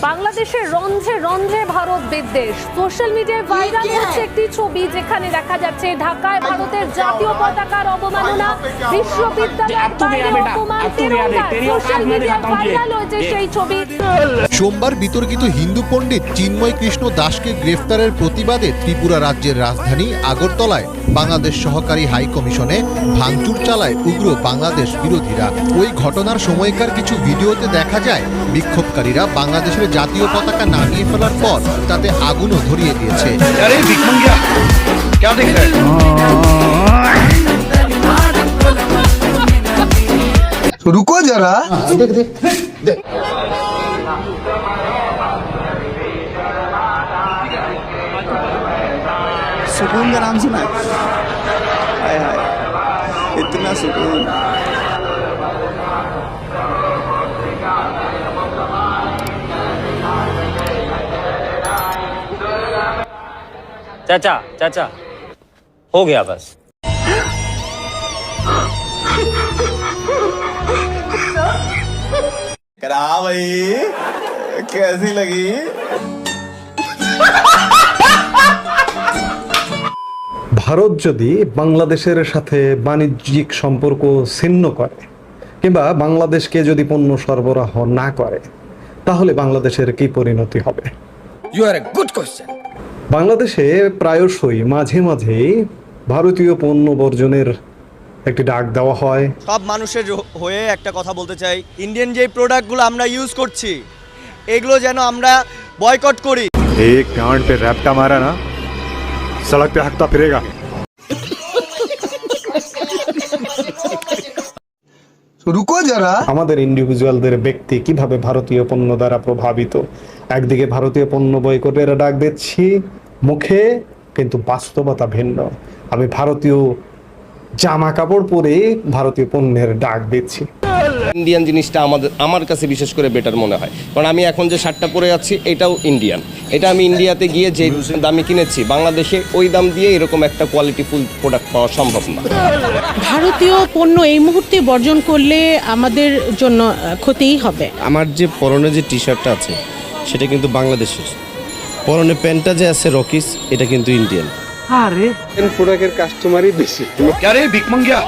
বাংলাদেশের রঞ্জে রঞ্জে ভারত বিদ্বেষ। সোশ্যাল মিডিয়ায় ভাইরাল হচ্ছে একটি ছবি যেখানে দেখা যাচ্ছে ঢাকায় ভারতের জাতীয় পতাকার অবমাননা, বিশ্ববিদ্যালয়ের বাইরে অপমান, সোশ্যাল মিডিয়ায় ভাইরাল হয়েছে সেই ছবি। সোমবার বিতর্কিত হিন্দু পণ্ডিত চিন্ময় কৃষ্ণ দাসকে গ্রেফতারের প্রতিবাদে ত্রিপুরা রাজ্যের রাজধানী আগরতলায় বাংলাদেশ সহকারী হাই কমিশনে ভাঙচুর চালায় উগ্র বাংলাদেশ বিরোধীরা। ওই ঘটনার সময়কার কিছু ভিডিওতে দেখা যায় বিক্ষোভকারীরা বাংলাদেশের জাতীয় পতাকা নামিয়ে ফেলার পর তাতে আগুনও ধরিয়ে দিয়েছে। रुको जरा देख देख देख सुकून का नाम सुना है? हाय हाय इतना सुकून। चाचा चाचा हो गया बस। करा भाई कैसी लगी? ভারত যদি বাংলাদেশের সাথে বাণিজ্যিক সম্পর্ক ছিন্ন করে কিংবা বাংলাদেশকে যদি পণ্য সরবরাহ না করে তাহলে বাংলাদেশের কি পরিণতি হবে? You are a good question. বাংলাদেশে প্রায়শই মাঝে মাঝে ভারতীয় পণ্য বর্জনের একটি ডাক দেওয়া হয়। সব মানুষের হয়ে একটা কথা বলতে চাই, ইন্ডিয়ান যে প্রোডাক্টগুলো আমরা ইউজ করছি এগুলো যেন আমরা বয়কট করি। एक गांड पे रैप्टा मारा ना सड़क पे हकता फिरेगा। रुको जरा আমাদের ইন্ডিভিজুয়ালদের ব্যক্তি কিভাবে ভারতীয় পণ্য দ্বারা প্রভাবিত। একদিকে ভারতীয় পণ্য বয়কটের ডাক দিচ্ছি মুখে, কিন্তু বাস্তবতা ভিন্ন। আমি ভারতীয় জামা কাপড় পরে ভারতীয় পণ্যের ডাক দিচ্ছি। ইন্ডিয়ান জিনিসটা আমার কাছে বিশেষ করে বেটার মনে হয়, কারণ আমি এখন যে শার্টটা পরে আছি এটাও ইন্ডিয়ান। এটা আমি ইন্ডিয়াতে গিয়ে যে দামে কিনেছি বাংলাদেশে ওই দাম দিয়ে এরকম একটা কোয়ালিটিফুল প্রোডাক্ট পাওয়া সম্ভব না। ভারতীয় পণ্য এই মুহূর্তে বর্জন করলে আমাদের জন্য ক্ষতিই হবে। আমার যে পরনে যে টি শার্টটা আছে সেটা কিন্তু বাংলাদেশের, পরনে প্যান্টটা যে আছে রকিস এটা কিন্তু ইন্ডিয়ান। আরে প্রোডাক্টের কাস্টমারই বেশি। क्या रे भिख मंगिया?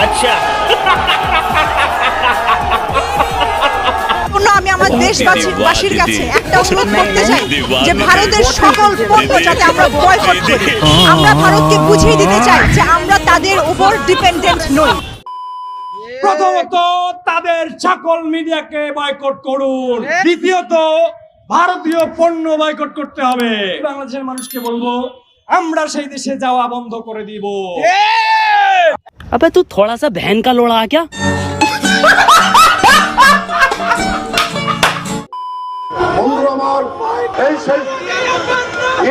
अच्छा আমি আমার দেশবাসীর কাছে একটা অনুরোধ করতে চাই যে ভারতের সকল পণ্য যাতে আমরা বয়কট করি। আমরা ভারতকে বুঝিয়ে দিতে চাই যে আমরা তাদের উপর ডিপেন্ডেন্ট নই। প্রথমত তাদের সকল মিডিয়াকে বয়কট করুন, দ্বিতীয়ত ভারতীয় পণ্য বয়কট করতে হবে। বাংলাদেশের মানুষকে বলবো আমরা সেই দেশে যাওয়া বন্ধ করে দিব। अबे तू थोड़ा सा बहन का लोड़ा क्या?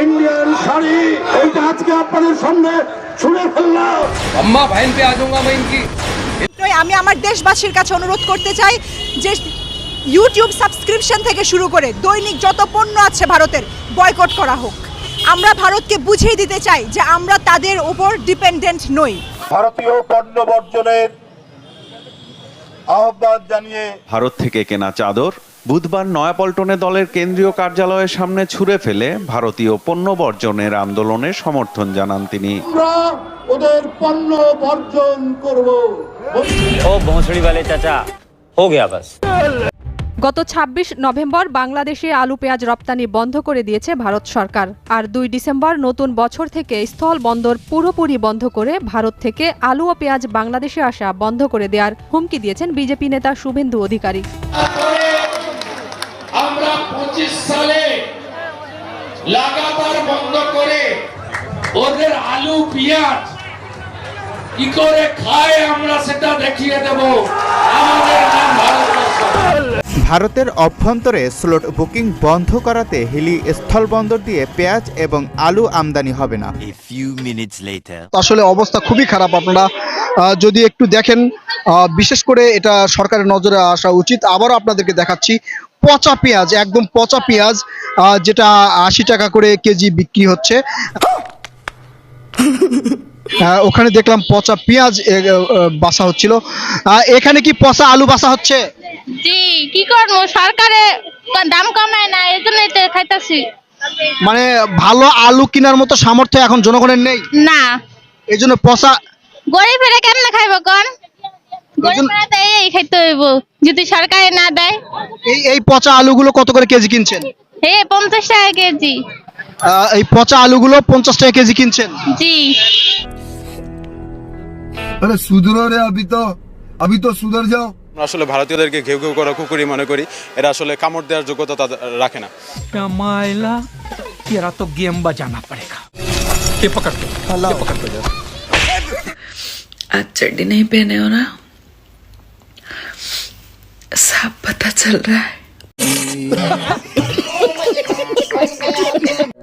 इंडियन শাড়ি এইটা আজকে আপনাদের সামনে ছুঁড়ে ফেললাম। अम्मा बहन पे आ जाऊंगा मैं इनकी। আমি আমার দেশবাসীর কাছে অনুরোধ করতে চাই যে ইউটিউব সাবস্ক্রিপশন থেকে শুরু করে দৈনিক যত পণ্য আছে ভারতের বয়কট করা হোক। আমরা ভারতকে বুঝিয়ে দিতে চাই যে আমরা তাদের উপর ডিপেন্ডেন্ট নই। ভারতীয় পণ্য বর্জনের আহ্বান জানিয়ে ভারত থেকে কেনা চাদর বুধবার নয়াপল্টনে দলের কেন্দ্রীয় কার্যালয়ের সামনে ছুঁড়ে ফেলে ভারতীয় পণ্য বর্জনের আন্দোলনে সমর্থন জানান তিনি। আমরা ওদের পণ্য বর্জন করব। ओ भोंसड़ी वाले चाचा हो गया बस। গত ২৬ নভেম্বর বাংলাদেশে আলু পেঁয়াজ রপ্তানি বন্ধ করে দিয়েছে ভারত সরকার। আর ২ ডিসেম্বর নতুন বছর থেকে স্থল বন্দর পুরোপুরি বন্ধ করে ভারত থেকে আলু ও পেঁয়াজ বাংলাদেশে আসা বন্ধ করে দেওয়ার হুমকি দিয়েছেন বিজেপি নেতা শুভেন্দু অধিকারী। আমরা 25 সালে লাগাতার বন্ধ করে ওদের আলু পেঁয়াজ কি করে খায় আমরা সেটা দেখিয়ে দেব। আমাদের নাম ভারতবর্ষ। ভারতের অভ্যন্তরে স্লট বুকিং বন্ধ করাতে হিলি স্থলবন্দর দিয়ে পেঁয়াজ এবং আলু আমদানি হবে না। আসলে অবস্থা খুবই খারাপ। আপনারা যদি একটু দেখেন, বিশেষ করে এটা সরকারের নজরে আসা উচিত। আবারও আপনাদেরকে দেখাচ্ছি পচা পেঁয়াজ, একদম পচা পেঁয়াজ, যেটা 80 টাকা করে কেজি বিক্রি হচ্ছে। ওখানে দেখলাম পচা পেঁয়াজ বাসা হচ্ছিল, এখানে কি পচা আলু বাসা হচ্ছে? জি, কি করবো, সরকারে দাম কমায় না, এই জন্য খাইতেছি। মানে ভালো আলু কেনার মতো সামর্থ্য এখন জনগণের নেই, না এই জন্য পচা। গরিবেরা কেমনে খাইব কোন? গরিবেরা তো এই খাইতে হইব যদি সরকারে না দেয়। এই পচা আলুগুলো কত করে কেজি কিনছেন? 50 টাকা কেজি। এই পচা আলুগুলো 50 টাকা কেজি কিনছেন? জি। আরে সুধরো রে, আবি তো সুধর যাও। আসলে ভারতীয়দেরকে ঘেউ ঘেউ করা কুকুরি মনে করি, এরা আসলে কামড় দেওয়ার যোগ্যতা তাদের রাখে না। মাইলা তেরা তো গেম বাজানা পড়েগা। ये पकड़ के जा। आज चड्डी नहीं पहने हो ना, साफ पता चल रहा है।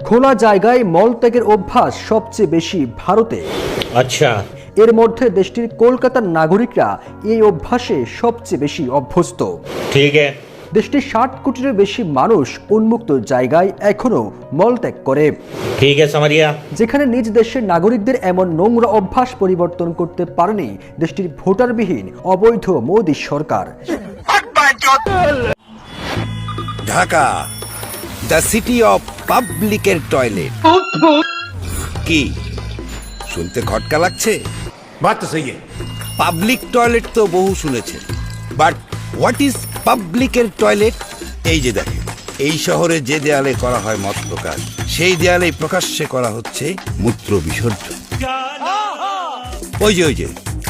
খোলা জায়গায় মলত্যাগের অভ্যাস সবচেয়ে বেশি ভারতে। আচ্ছা, এর মধ্যে দেশটির কলকাতার নাগরিকরা এই অভ্যাসে সবচেয়ে বেশি অভ্যস্ত। ঠিক আছে। দেশটির 60 কোটিরও বেশি মানুষ উন্মুক্ত জায়গায় এখনো মলত্যাগ করে। ঠিক আছে সামারিয়া। যেখানে নিজ দেশের নাগরিকদের এমন নোংরা অভ্যাস পরিবর্তন করতে পারেনি দেশটির ভোটারবিহীন অবৈধ মোদী সরকার। ঢাকা, দ্য সিটি অফ পাবলিকের টয়লেট। কি শুনতে খটকা লাগছে? পাবলিক টয়লেট তো বহু শুনেছেন, বাট হোয়াট ইজ পাবলিকের টয়লেট? এই যে দেখেন, এই শহরে যে দেয়ালে করা হয় মত প্রকাশ, সেই দেয়ালে প্রকাশ্যে করা হচ্ছে মূত্র বিসর্জন। ওই যে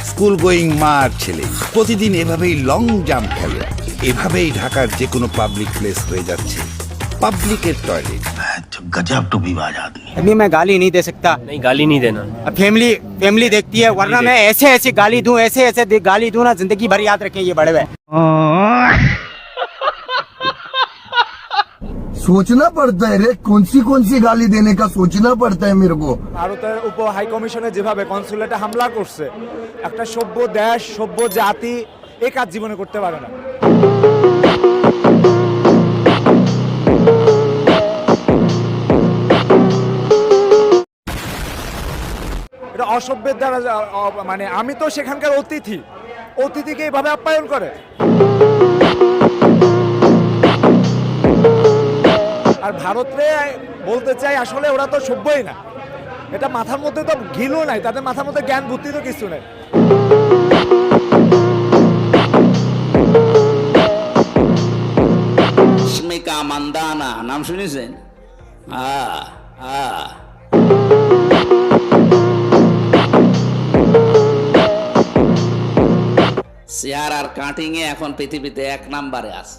স্কুল গোয়িং মা আর ছেলে প্রতিদিন এভাবেই লং জাম্প খেলে, এভাবেই ঢাকার যে কোনো পাবলিক প্লেস হয়ে যাচ্ছে पब्लिक टॉयलेट। गजब टू विवाद आदमी। अभी मैं गाली नहीं दे सकता। नहीं, गाली नहीं देना। फैमिली देखती है, वरना मैं ऐसे गाली दूं, ऐसे गाली दूं ना, जिंदगी भर याद रखें ये बड़े भाई। सोचना पड़ता है रे, कौन सी गाली देने का सोचना पड़ता है मेरे को। ভারতের উপ হাই কমিশনে যেভাবে কনসুলেটে হামলা করছে, একটা সভ্য দেশ, সভ্য জাতি এই কাজ জীবনে করতে পারে না। এটা অসভ্যের দ্বারা, মানে আমি তো সেখানকার অতিথিকে এইভাবে আপ্যায়ন করে। আর ভারতে বলতে চাই আসলে ওরা তো সভ্যই না, এটা মাথার মধ্যে তো ঘিলও নাই, তাদের মাথার মধ্যে জ্ঞান বুদ্ধি তো কিছু নেই। স্মিকা মান্দানা নাম শুনেছেন? চেয়ার আর কাটিং এ এখন পৃথিবীতে 1 নম্বরে আছে।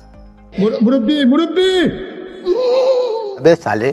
মুরব্বি अबे साले।